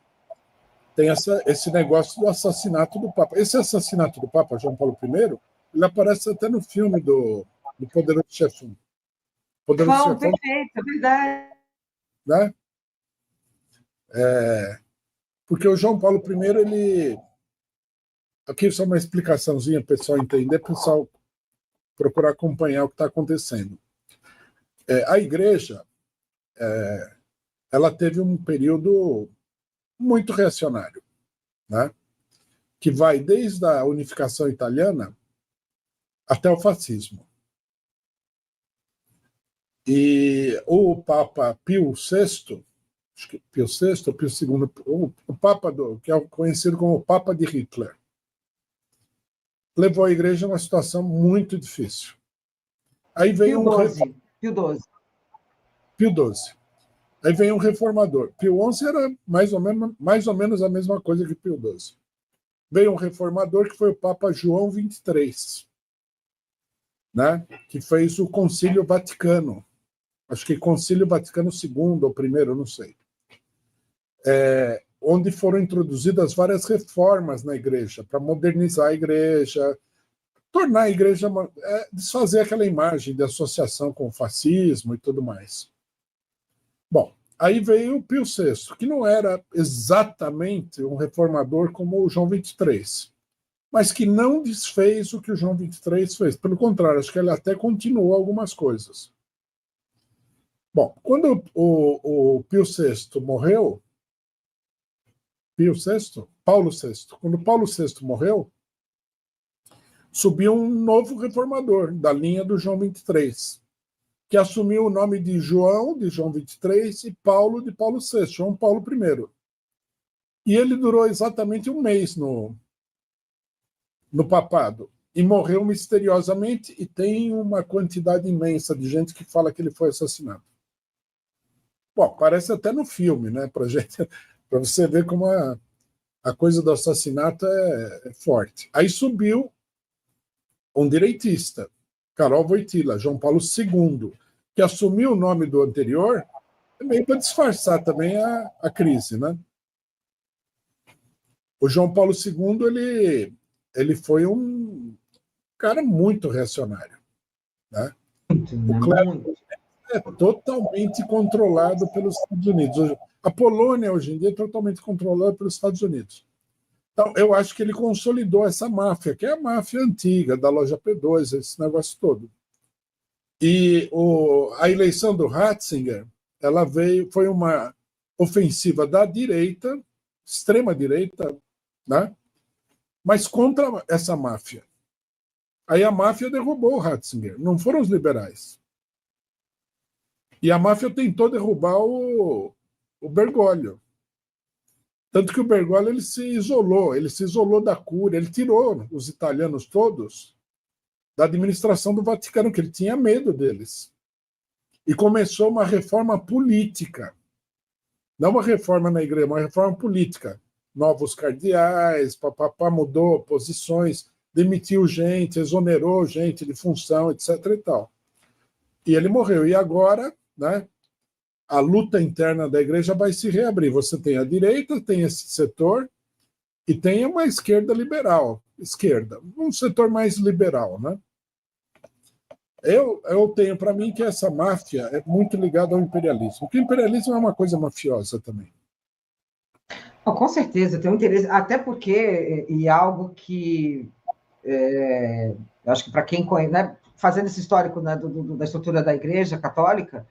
tem esse negócio do assassinato do Papa. Esse assassinato do Papa João Paulo I, ele aparece até no filme do Poderoso Chefão. Poderoso Bom, Chefão, perfeito, é verdade. né? Porque o João Paulo I, ele... Aqui só uma explicaçãozinha, para o pessoal entender, para o pessoal procurar acompanhar o que está acontecendo. A igreja, ela teve um período muito reacionário, né? Que vai desde a unificação italiana até o fascismo. E o Papa Pio VI, acho que Pio VI ou Pio II, o Papa que é conhecido como o Papa de Hitler, levou a igreja a uma situação muito difícil. Aí veio Pio XII. Aí veio um reformador. Pio XI era mais ou menos a mesma coisa que Pio XII. Veio um reformador que foi o Papa João XXIII, né? Que fez o Concílio Vaticano. Acho que Concílio Vaticano II ou primeiro, não sei. Onde foram introduzidas várias reformas na igreja, para modernizar a igreja, tornar a igreja, desfazer aquela imagem de associação com o fascismo e tudo mais. Bom, aí veio o Pio VI, que não era exatamente um reformador como o João XXIII, mas que não desfez o que o João XXIII fez. Pelo contrário, acho que ele até continuou algumas coisas. Bom, quando o Pio VI morreu, Paulo VI, quando Paulo VI morreu, subiu um novo reformador da linha do João XXIII, que assumiu o nome de João XXIII, e Paulo, de Paulo VI, João Paulo I. E ele durou exatamente um mês no papado, e morreu misteriosamente, e tem uma quantidade imensa de gente que fala que ele foi assassinado. Bom, parece até no filme, né, para você ver como a coisa do assassinato é forte. Aí subiu um direitista, Karol Wojtyła, João Paulo II, que assumiu o nome do anterior, meio para disfarçar também a crise, né? O João Paulo II, ele foi um cara muito reacionário, né? O clero é totalmente controlado pelos Estados Unidos. A Polônia, hoje em dia, é totalmente controlada pelos Estados Unidos. Então, eu acho que ele consolidou essa máfia, que é a máfia antiga, da loja P2, esse negócio todo. E a eleição do Ratzinger, ela foi uma ofensiva da direita, extrema-direita, né? Mas contra essa máfia. Aí a máfia derrubou o Ratzinger, não foram os liberais. E a máfia tentou derrubar o Bergoglio. Tanto que o Bergoglio ele se isolou da Cúria, ele tirou os italianos todos da administração do Vaticano, que ele tinha medo deles. E começou uma reforma política. Não uma reforma na igreja, uma reforma política. Novos cardeais, mudou posições, demitiu gente, exonerou gente de função, etc. e tal. E ele morreu. E agora, né, a luta interna da igreja vai se reabrir. Você tem a direita, tem esse setor, e tem uma esquerda liberal. Um setor mais liberal, né? Eu tenho para mim que essa máfia é muito ligada ao imperialismo, porque o imperialismo é uma coisa mafiosa também. Com certeza, tem um interesse, até porque, e algo que acho que para quem conhece, né, fazendo esse histórico, né, da estrutura da Igreja Católica,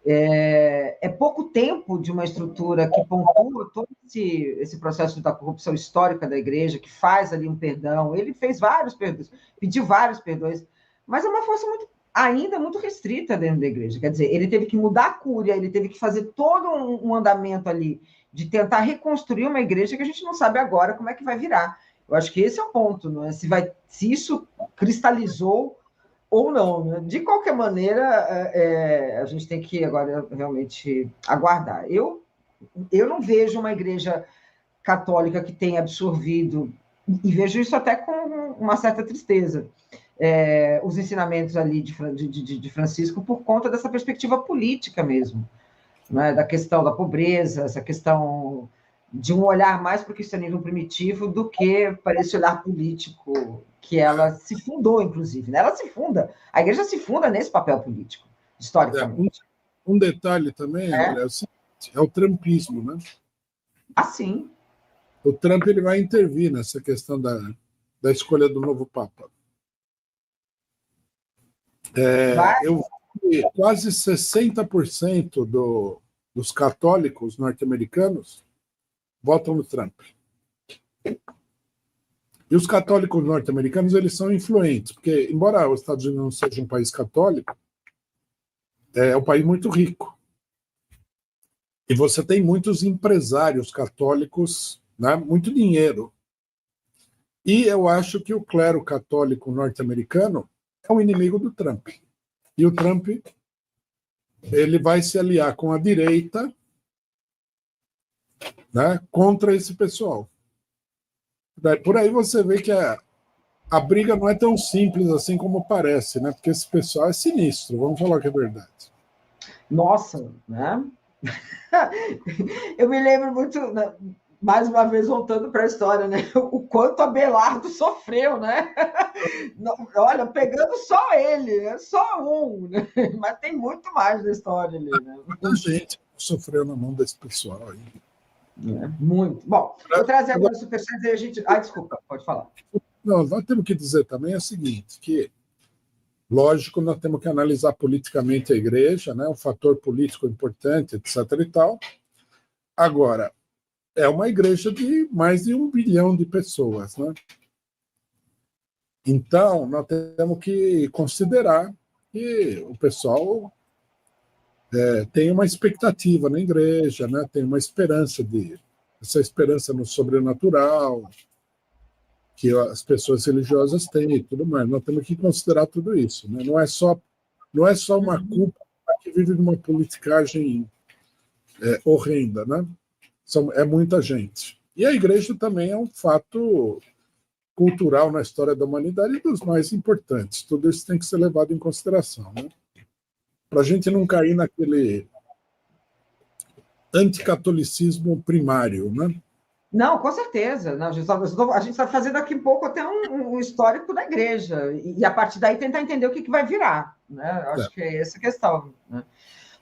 é pouco tempo de uma estrutura que pontua todo esse processo da corrupção histórica da Igreja, que faz ali um perdão. Ele fez vários perdões, pediu vários perdões, mas é uma força ainda muito restrita dentro da Igreja. Quer dizer, ele teve que mudar a cúria, ele teve que fazer todo um andamento ali de tentar reconstruir uma Igreja que a gente não sabe agora como é que vai virar. Eu acho que esse é o ponto, não é? Se isso cristalizou ou não, né? De qualquer maneira, a gente tem que agora realmente aguardar. Eu não vejo uma igreja católica que tenha absorvido, e vejo isso até com uma certa tristeza, os ensinamentos ali de Francisco por conta dessa perspectiva política mesmo, né? Da questão da pobreza, essa questão de um olhar mais para o cristianismo primitivo do que para esse olhar político que ela se fundou, inclusive. Né? Ela se funda, a igreja se funda nesse papel político, historicamente. Um detalhe também, olha, é o trumpismo, né? Assim. O Trump ele vai intervir nessa questão da escolha do novo Papa. Eu vi quase 60% dos católicos norte-americanos votam no Trump. E os católicos norte-americanos eles são influentes, porque, embora os Estados Unidos não seja um país católico, é um país muito rico. E você tem muitos empresários católicos, né, muito dinheiro. E eu acho que o clero católico norte-americano é um inimigo do Trump. E o Trump ele vai se aliar com a direita, né, contra esse pessoal. Por aí você vê que a briga não é tão simples assim como parece, né? Porque esse pessoal é sinistro, vamos falar que é verdade. Nossa, né? Eu me lembro muito, né? Mais uma vez voltando para a história, né? O quanto Abelardo sofreu, né? Olha, pegando só ele, né? Só um, né? Mas tem muito mais da história ali, né? Muita gente sofreu na mão desse pessoal aí. Muito. Bom, vou trazer agora o superchat e a gente... desculpa, pode falar. Não, nós temos que dizer também o seguinte, que, lógico, nós temos que analisar politicamente a igreja, né, um fator político importante, etc. e tal. Agora, é uma igreja de mais de 1 bilhão de pessoas, né? Então, nós temos que considerar que o pessoal tem uma expectativa na igreja, né? Tem uma esperança essa esperança no sobrenatural que as pessoas religiosas têm e tudo mais. Nós temos que considerar tudo isso, né? Não é só uma culpa que vive de uma politicagem horrenda, né? É muita gente. E a igreja também é um fato cultural na história da humanidade e dos mais importantes. Tudo isso tem que ser levado em consideração, né? Para a gente não cair naquele anticatolicismo primário, né? Não, com certeza. Não, a gente está fazendo aqui um pouco até um histórico da igreja, e a partir daí tentar entender o que vai virar. Né? Acho que é essa a questão. Né?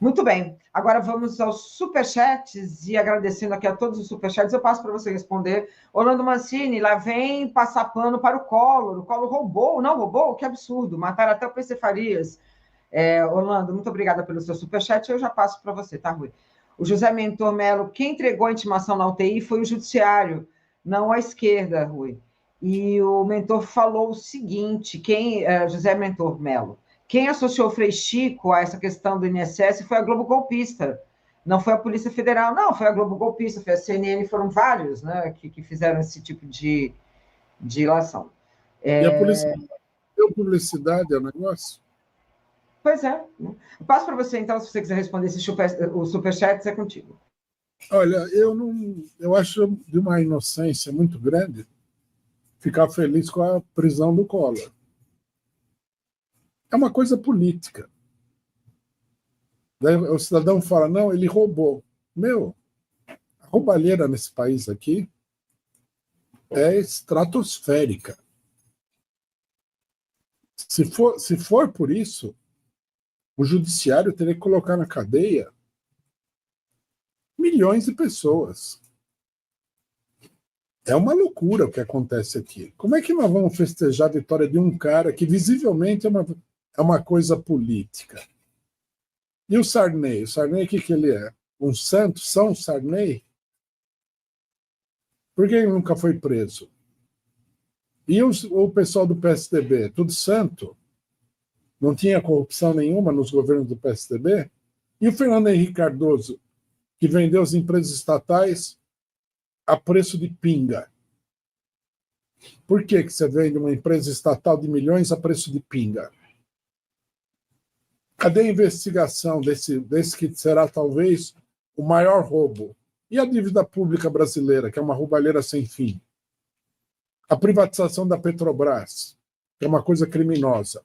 Muito bem. Agora vamos aos superchats, e agradecendo aqui a todos os superchats, eu passo para você responder. Orlando Mancini, lá vem passar pano para o Collor. O Collor roubou, não roubou? Que absurdo. Mataram até o PC Farias. Orlando, muito obrigada pelo seu superchat. Eu já passo para você, tá, Rui? O José Mentor Melo, quem entregou a intimação na UTI foi o judiciário, não a esquerda, Rui. E o Mentor falou o seguinte, José Mentor Melo, quem associou o Frei Chico a essa questão do INSS foi a Globo Golpista, não foi a Polícia Federal, não, foi a Globo Golpista, foi a CNN, foram vários, né, que fizeram esse tipo de ilação. E a polícia deu publicidade ao negócio? Pois é. Eu passo para você, então, se você quiser responder o superchat, é contigo. Olha, eu acho de uma inocência muito grande ficar feliz com a prisão do Collor. É uma coisa política. Daí o cidadão fala, não, ele roubou. Meu, a roubalheira nesse país aqui é estratosférica. Se for por isso, o judiciário teria que colocar na cadeia milhões de pessoas. É uma loucura o que acontece aqui. Como é que nós vamos festejar a vitória de um cara que visivelmente é uma é uma coisa política. E o Sarney? O Sarney, o que ele é? Um santo? São Sarney? Por que ele nunca foi preso? E o pessoal do PSDB? Tudo santo? Não tinha corrupção nenhuma nos governos do PSDB? E o Fernando Henrique Cardoso, que vendeu as empresas estatais a preço de pinga? Por que você vende uma empresa estatal de milhões a preço de pinga? Cadê a investigação desse que será talvez o maior roubo? E a dívida pública brasileira, que é uma roubalheira sem fim? A privatização da Petrobras, que é uma coisa criminosa.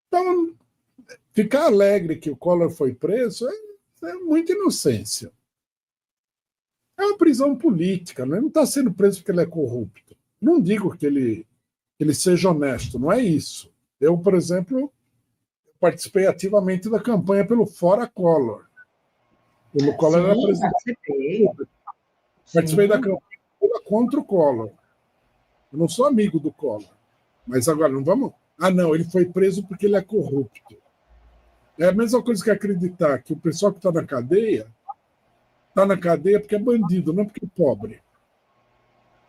Então, ficar alegre que o Collor foi preso é muita inocência. É uma prisão política, né? Ele não está sendo preso porque ele é corrupto. Não digo que ele seja honesto, não é isso. Eu, por exemplo, participei ativamente da campanha pelo Fora Collor. O Collor era presidente. Participei da campanha contra o Collor. Eu não sou amigo do Collor. Mas agora, não vamos... Ah, não, ele foi preso porque ele é corrupto. É a mesma coisa que acreditar que o pessoal que está na cadeia porque é bandido, não porque é pobre.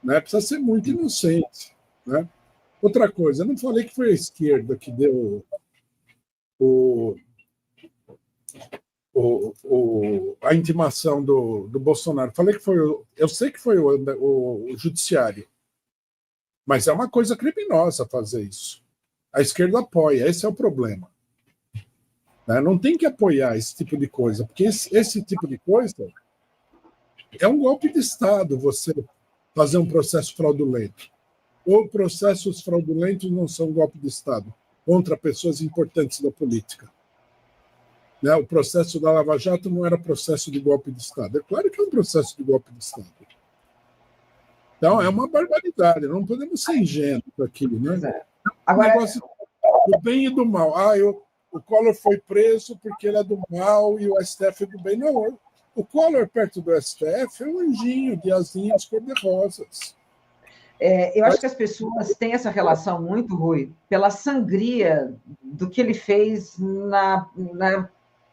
Né? Precisa ser muito inocente. Né? Outra coisa, eu não falei que foi a esquerda que deu a intimação do Bolsonaro. Falei que foi eu sei que foi o judiciário, mas é uma coisa criminosa fazer isso. A esquerda apoia, esse é o problema. Né? Não tem que apoiar esse tipo de coisa, porque esse tipo de coisa é um golpe de Estado, você fazer um processo fraudulento. Ou processos fraudulentos não são golpe de Estado contra pessoas importantes da política. Né? O processo da Lava Jato não era processo de golpe de Estado. É claro que é um processo de golpe de Estado. Então, é uma barbaridade. Não podemos ser ingênuos com aquilo. Né? Agora, o negócio do bem e do mal. O Collor foi preso porque ele é do mal e o STF é do bem. Não, o Collor, perto do STF, é um anjinho de asinhas cor-de-rosas. Eu acho que as pessoas têm essa relação muito, Rui, pela sangria do que ele fez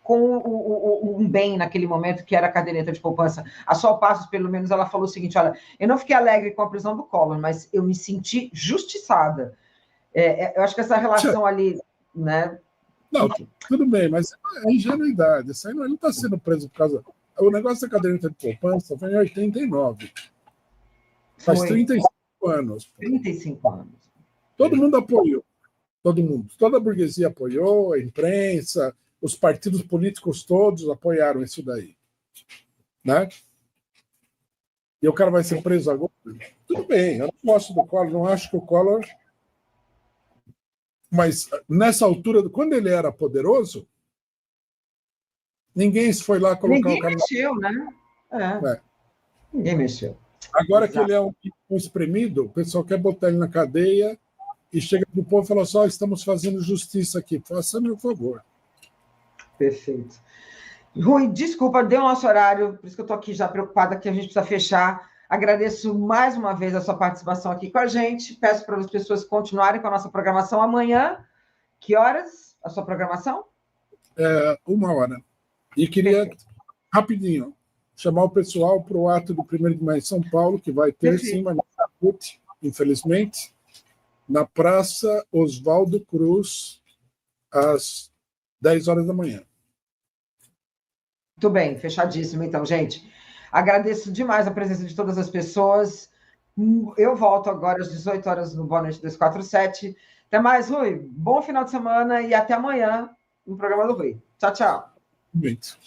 com um bem naquele momento, que era a caderneta de poupança. A Sol Passos, pelo menos, ela falou o seguinte: olha, eu não fiquei alegre com a prisão do Collor, mas eu me senti justiçada. Eu acho que essa relação ali, né? Não, enfim. Tudo bem, mas é ingenuidade. Isso aí não está sendo preso por causa... O negócio da caderneta de poupança foi em 89. Faz 35 anos. 35 anos. Todo mundo apoiou. Todo mundo. Toda a burguesia apoiou, a imprensa, os partidos políticos todos apoiaram isso daí. Né? E o cara vai ser preso agora? Tudo bem, eu não gosto do Collor, não acho que o Collor... Mas nessa altura, quando ele era poderoso, ninguém foi lá colocar o cara... Ninguém mexeu, né? Ninguém mexeu. Agora Exato. Que ele é um espremido, o pessoal quer botar ele na cadeia e chega para o povo e fala só, estamos fazendo justiça aqui. Faça-me o favor. Perfeito. Rui, desculpa, deu o nosso horário, por isso que eu estou aqui já preocupada que a gente precisa fechar. Agradeço mais uma vez a sua participação aqui com a gente. Peço para as pessoas continuarem com a nossa programação amanhã. Que horas a sua programação? 1h. E queria, rapidinho, chamar o pessoal para o ato do 1º de maio em São Paulo, que vai ter, sim, mas não, infelizmente, na Praça Oswaldo Cruz, às 10 horas da manhã. Muito bem, fechadíssimo, então, gente. Agradeço demais a presença de todas as pessoas. Eu volto agora às 18 horas no Boa Noite 247. Até mais, Rui. Bom final de semana e até amanhã no programa do Rui. Tchau, tchau. Muito.